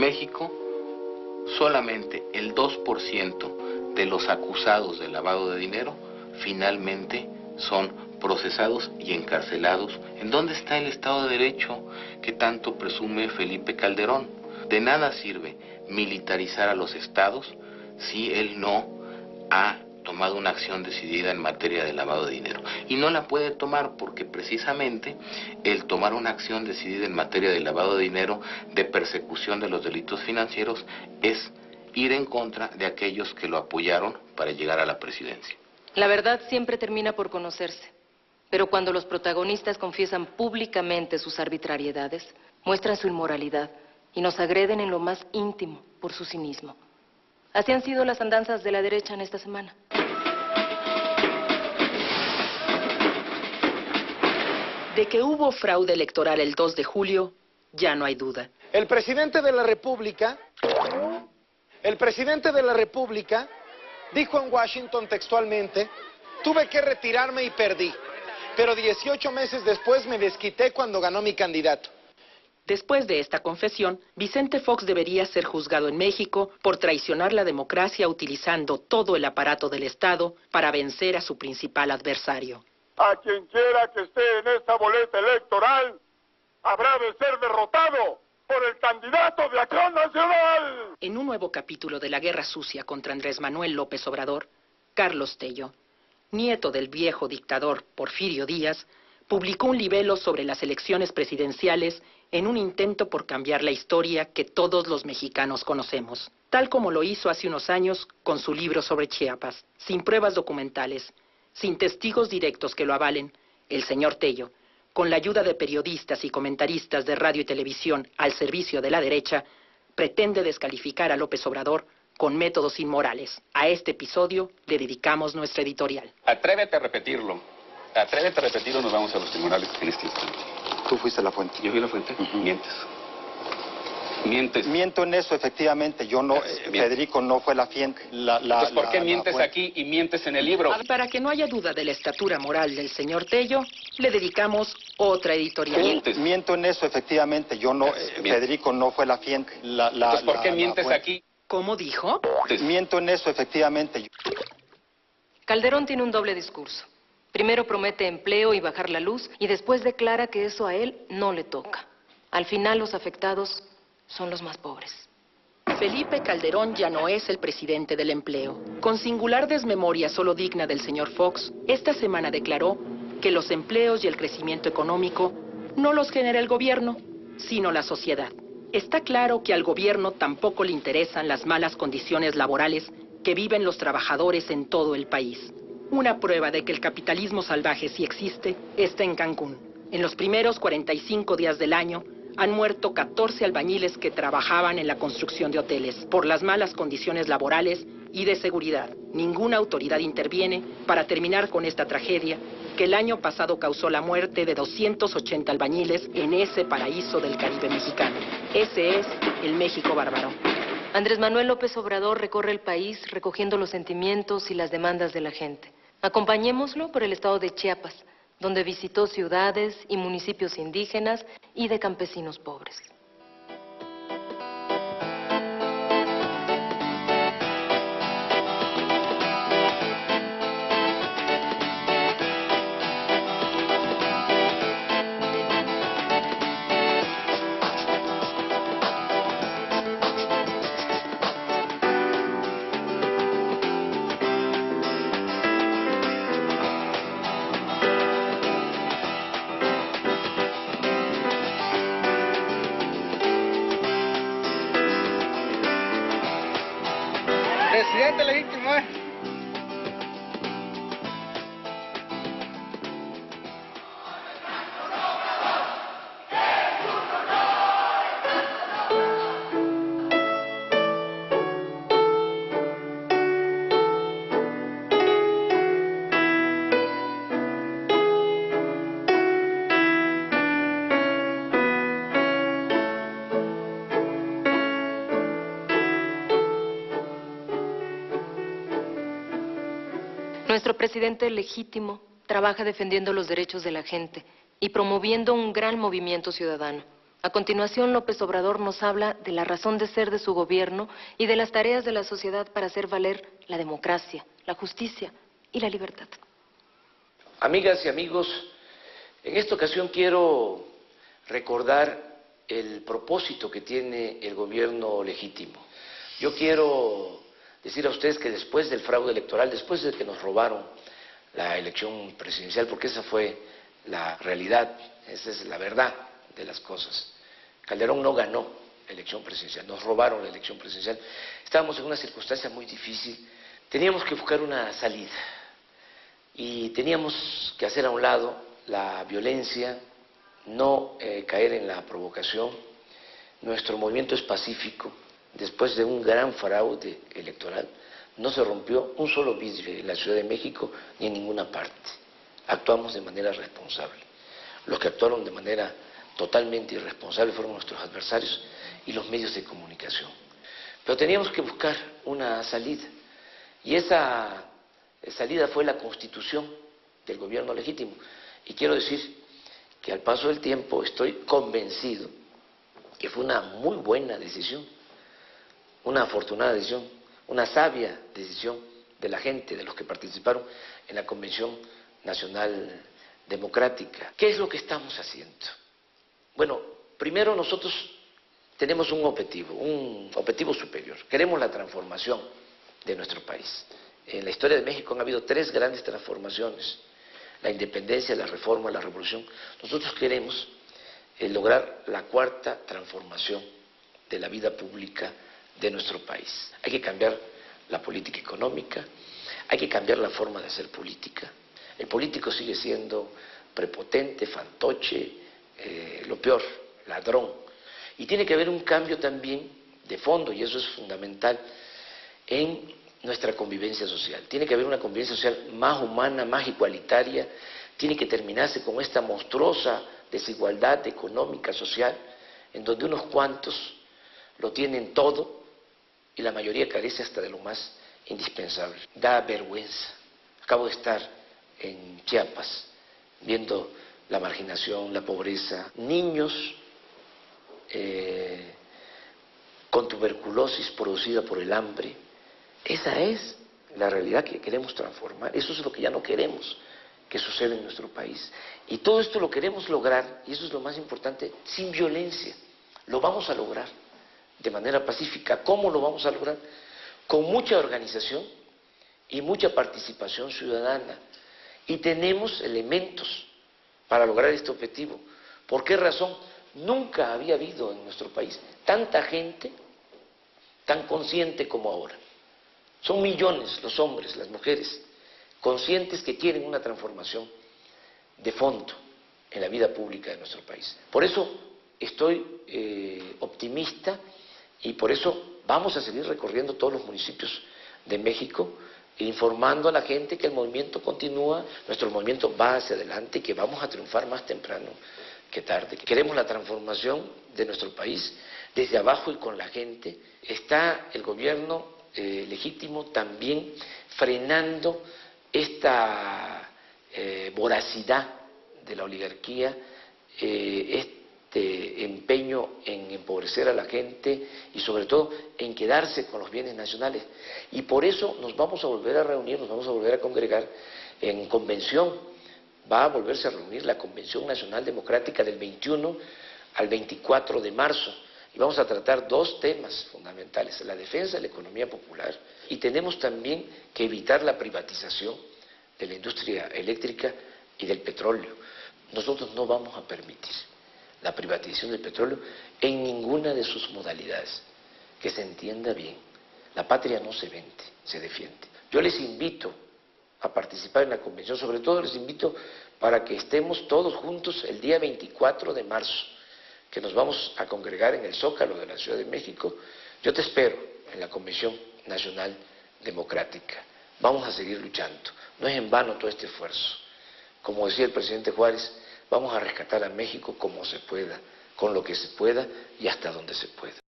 México, solamente el 2% de los acusados de lavado de dinero finalmente son procesados y encarcelados. ¿En dónde está el Estado de Derecho que tanto presume Felipe Calderón? De nada sirve militarizar a los estados si él no ha tomado una acción decidida en materia de lavado de dinero. Y no la puede tomar porque precisamente el tomar una acción decidida en materia de lavado de dinero, de persecución de los delitos financieros, es ir en contra de aquellos que lo apoyaron para llegar a la presidencia. La verdad siempre termina por conocerse, pero cuando los protagonistas confiesan públicamente sus arbitrariedades, muestran su inmoralidad y nos agreden en lo más íntimo por su cinismo. Así han sido las andanzas de la derecha en esta semana. De que hubo fraude electoral el 2 de julio, ya no hay duda. El presidente de la República dijo en Washington textualmente: tuve que retirarme y perdí, pero 18 meses después me desquité cuando ganó mi candidato. Después de esta confesión, Vicente Fox debería ser juzgado en México por traicionar la democracia utilizando todo el aparato del Estado para vencer a su principal adversario. A quien quiera que esté en esta boleta electoral habrá de ser derrotado por el candidato de Acción Nacional. En un nuevo capítulo de la guerra sucia contra Andrés Manuel López Obrador, Carlos Tello, nieto del viejo dictador Porfirio Díaz, publicó un libelo sobre las elecciones presidenciales en un intento por cambiar la historia que todos los mexicanos conocemos, tal como lo hizo hace unos años con su libro sobre Chiapas. Sin pruebas documentales, sin testigos directos que lo avalen, el señor Tello, con la ayuda de periodistas y comentaristas de radio y televisión al servicio de la derecha, pretende descalificar a López Obrador con métodos inmorales. A este episodio le dedicamos nuestra editorial. Atrévete a repetirlo. Atrévete a repetirlo, nos vamos a los tribunales en este instante. Tú fuiste la fuente. Yo fui la fuente. Mientes. Mientes. Miento en eso, efectivamente. Yo no, Federico no fue la fuente. Pues ¿por qué mientes aquí y mientes en el libro? Para que no haya duda de la estatura moral del señor Tello, le dedicamos otra editorial. Mientes. Miento en eso, efectivamente. Yo no, Federico no fue la fuente. Pues ¿por qué mientes aquí? ¿Cómo dijo? Miento en eso, efectivamente. Calderón tiene un doble discurso. Primero promete empleo y bajar la luz, y después declara que eso a él no le toca. Al final los afectados son los más pobres. Felipe Calderón ya no es el presidente del empleo. Con singular desmemoria solo digna del señor Fox, esta semana declaró que los empleos y el crecimiento económico no los genera el gobierno, sino la sociedad. Está claro que al gobierno tampoco le interesan las malas condiciones laborales que viven los trabajadores en todo el país. Una prueba de que el capitalismo salvaje sí existe está en Cancún. En los primeros 45 días del año han muerto 14 albañiles que trabajaban en la construcción de hoteles por las malas condiciones laborales y de seguridad. Ninguna autoridad interviene para terminar con esta tragedia que el año pasado causó la muerte de 280 albañiles en ese paraíso del Caribe mexicano. Ese es el México bárbaro. Andrés Manuel López Obrador recorre el país recogiendo los sentimientos y las demandas de la gente. Acompañémoslo por el estado de Chiapas, donde visitó ciudades y municipios indígenas y de campesinos pobres. Presidente legítimo, Nuestro presidente legítimo trabaja defendiendo los derechos de la gente y promoviendo un gran movimiento ciudadano. A continuación, López Obrador nos habla de la razón de ser de su gobierno y de las tareas de la sociedad para hacer valer la democracia, la justicia y la libertad. Amigas y amigos, en esta ocasión quiero recordar el propósito que tiene el gobierno legítimo. Yo quiero decir a ustedes que después del fraude electoral, después de que nos robaron la elección presidencial, porque esa fue la realidad, esa es la verdad de las cosas. Calderón no ganó la elección presidencial, nos robaron la elección presidencial. Estábamos en una circunstancia muy difícil, teníamos que buscar una salida y teníamos que hacer a un lado la violencia, no caer en la provocación. Nuestro movimiento es pacífico. Después de un gran fraude electoral, no se rompió un solo vidrio en la Ciudad de México ni en ninguna parte. Actuamos de manera responsable. Los que actuaron de manera totalmente irresponsable fueron nuestros adversarios y los medios de comunicación. Pero teníamos que buscar una salida, y esa salida fue la constitución del gobierno legítimo. Y quiero decir que al paso del tiempo estoy convencido que fue una muy buena decisión, una afortunada decisión, una sabia decisión de la gente, de los que participaron en la Convención Nacional Democrática. ¿Qué es lo que estamos haciendo? Bueno, primero nosotros tenemos un objetivo superior. Queremos la transformación de nuestro país. En la historia de México han habido 3 grandes transformaciones: la independencia, la reforma, la revolución. Nosotros queremos lograr la 4ª transformación de la vida pública de nuestro país. Hay que cambiar la política económica, hay que cambiar la forma de hacer política. El político sigue siendo prepotente, fantoche, lo peor, ladrón. Y tiene que haber un cambio también de fondo, y eso es fundamental, en nuestra convivencia social. Tiene que haber una convivencia social más humana, más igualitaria. Tiene que terminarse con esta monstruosa desigualdad económica, social, en donde unos cuantos lo tienen todo y la mayoría carece hasta de lo más indispensable. Da vergüenza. Acabo de estar en Chiapas viendo la marginación, la pobreza, niños con tuberculosis producida por el hambre. Esa es la realidad que queremos transformar. Eso es lo que ya no queremos que suceda en nuestro país. Y todo esto lo queremos lograr, y eso es lo más importante, sin violencia. Lo vamos a lograr de manera pacífica. ¿Cómo lo vamos a lograr? Con mucha organización y mucha participación ciudadana. Y tenemos elementos para lograr este objetivo. ¿Por qué razón? Nunca había habido en nuestro país tanta gente tan consciente como ahora. Son millones los hombres, las mujeres, conscientes que quieren una transformación de fondo en la vida pública de nuestro país. Por eso estoy optimista y por eso vamos a seguir recorriendo todos los municipios de México, informando a la gente que el movimiento continúa, nuestro movimiento va hacia adelante y que vamos a triunfar más temprano que tarde. Queremos la transformación de nuestro país desde abajo y con la gente. Está el gobierno legítimo también frenando esta voracidad de la oligarquía, este empeño en empobrecer a la gente y sobre todo en quedarse con los bienes nacionales. Y por eso nos vamos a volver a reunir, nos vamos a volver a congregar en convención. Va a volverse a reunir la Convención Nacional Democrática del 21 al 24 de marzo. Y vamos a tratar 2 temas fundamentales: la defensa de la economía popular, y tenemos también que evitar la privatización de la industria eléctrica y del petróleo. Nosotros no vamos a permitir la privatización del petróleo en ninguna de sus modalidades. Que se entienda bien, la patria no se vende, se defiende. Yo les invito a participar en la convención, sobre todo les invito para que estemos todos juntos el día 24 de marzo, que nos vamos a congregar en el Zócalo de la Ciudad de México. Yo te espero en la Convención Nacional Democrática. Vamos a seguir luchando. No es en vano todo este esfuerzo. Como decía el presidente Juárez, vamos a rescatar a México como se pueda, con lo que se pueda y hasta donde se pueda.